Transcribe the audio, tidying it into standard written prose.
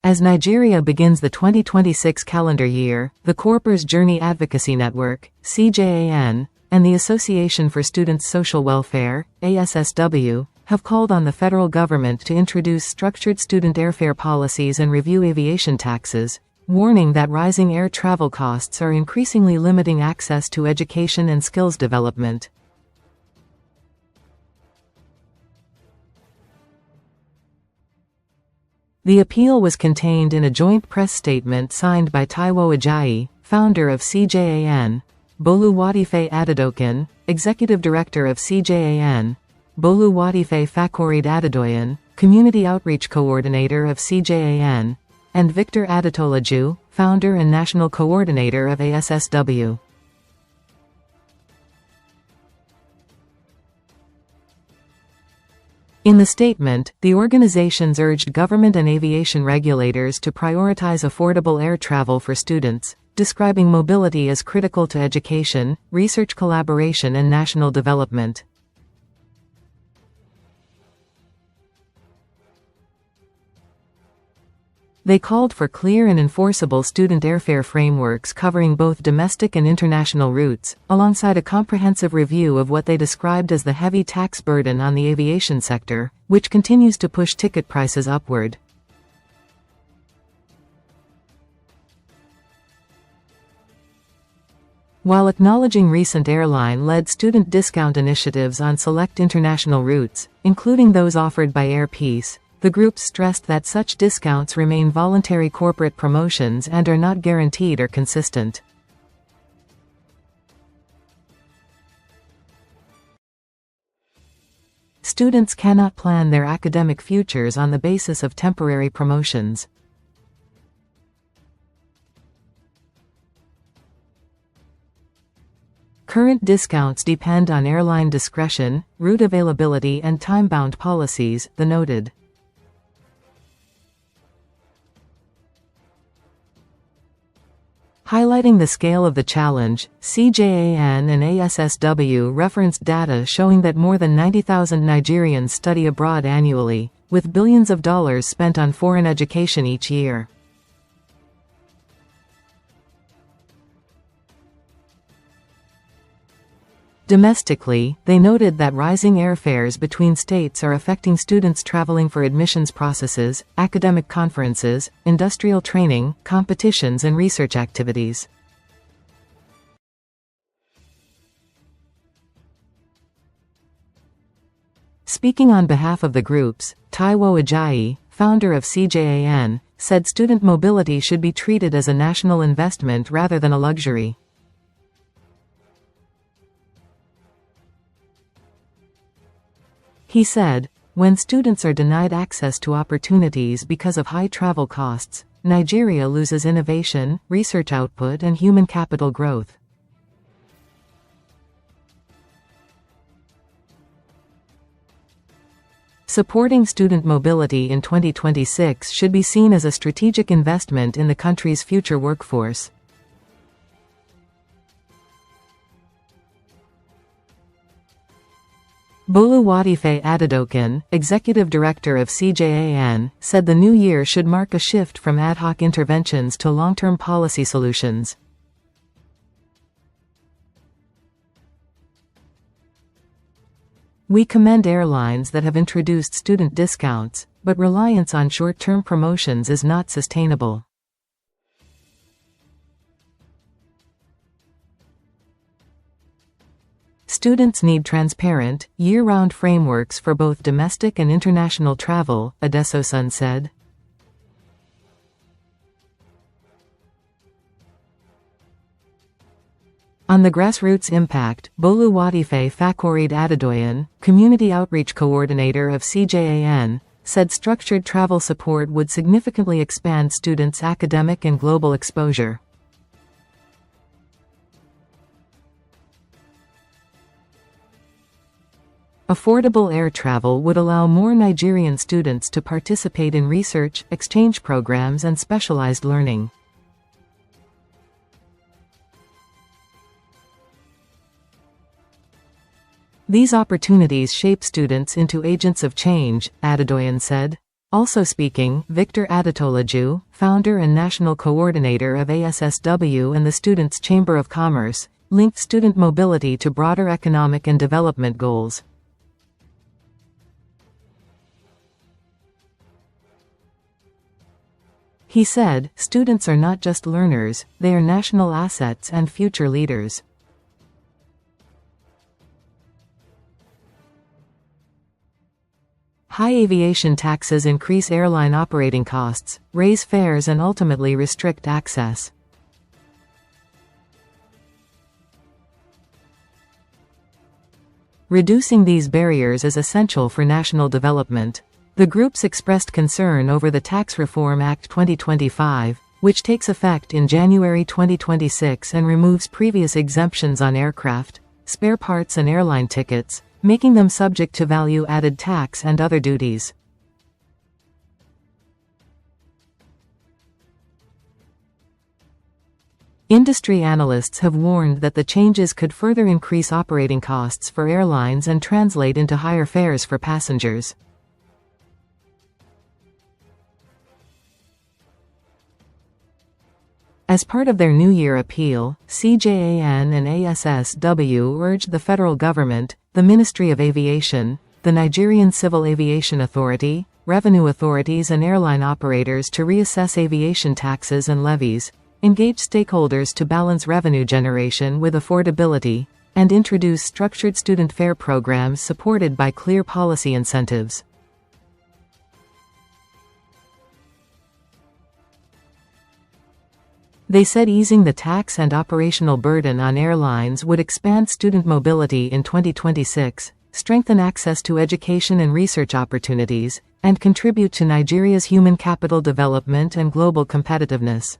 As Nigeria begins the 2026 calendar year, the Corpers Journey Advocacy Network, CJAN, and the Association for Students' Social Welfare, ASSW, have called on the federal government to introduce structured student airfare policies and review aviation taxes, warning that rising air travel costs are increasingly limiting access to education and skills development. The appeal was contained in a joint press statement signed by Taiwo Ajayi, founder of CJAN, Boluwatife Adedokan, executive director of CJAN, Boluwatife Fakorid Adedoyan, community outreach coordinator of CJAN, and Victor Adetolaju, founder and national coordinator of ASSW. In the statement, the organizations urged government and aviation regulators to prioritize affordable air travel for students, describing mobility as critical to education, research collaboration and national development. They called for clear and enforceable student airfare frameworks covering both domestic and international routes, alongside a comprehensive review of what they described as the heavy tax burden on the aviation sector, which continues to push ticket prices upward. While acknowledging recent airline-led student discount initiatives on select international routes, including those offered by Air Peace, the group stressed that such discounts remain voluntary corporate promotions and are not guaranteed or consistent. Students cannot plan their academic futures on the basis of temporary promotions. Current discounts depend on airline discretion, route availability and time-bound policies, they noted. Highlighting the scale of the challenge, CJAN and ASSW referenced data showing that more than 90,000 Nigerians study abroad annually, with billions of dollars spent on foreign education each year. Domestically, they noted that rising airfares between states are affecting students traveling for admissions processes, academic conferences, industrial training, competitions and research activities. Speaking on behalf of the groups, Taiwo Ajayi, founder of CJAN, said student mobility should be treated as a national investment rather than a luxury. He said, "When students are denied access to opportunities because of high travel costs, Nigeria loses innovation, research output and human capital growth." Supporting student mobility in 2026 should be seen as a strategic investment in the country's future workforce. Boluwatife Adedokan, executive director of CJAN, said the new year should mark a shift from ad hoc interventions to long-term policy solutions. "We commend airlines that have introduced student discounts, but reliance on short-term promotions is not sustainable." Students need transparent, year-round frameworks for both domestic and international travel, Adesosun said. On the grassroots impact, Boluwatife Fakorid Adedoyan, community outreach coordinator of CJAN, said structured travel support would significantly expand students' academic and global exposure. Affordable air travel would allow more Nigerian students to participate in research, exchange programs and specialized learning. These opportunities shape students into agents of change, Adedoyan said. Also speaking, Victor Adatolaju, founder and national coordinator of ASSW and the Students' Chamber of Commerce, linked student mobility to broader economic and development goals. He said, "Students are not just learners, they are national assets and future leaders." High aviation taxes increase airline operating costs, raise fares and ultimately restrict access. Reducing these barriers is essential for national development. The groups expressed concern over the Tax Reform Act 2025, which takes effect in January 2026 and removes previous exemptions on aircraft, spare parts and airline tickets, making them subject to value-added tax and other duties. Industry analysts have warned that the changes could further increase operating costs for airlines and translate into higher fares for passengers. As part of their New Year appeal, CJAN and ASSW urged the federal government, the Ministry of Aviation, the Nigerian Civil Aviation Authority, revenue authorities and airline operators to reassess aviation taxes and levies, engage stakeholders to balance revenue generation with affordability, and introduce structured student fare programs supported by clear policy incentives. They said easing the tax and operational burden on airlines would expand student mobility in 2026, strengthen access to education and research opportunities, and contribute to Nigeria's human capital development and global competitiveness.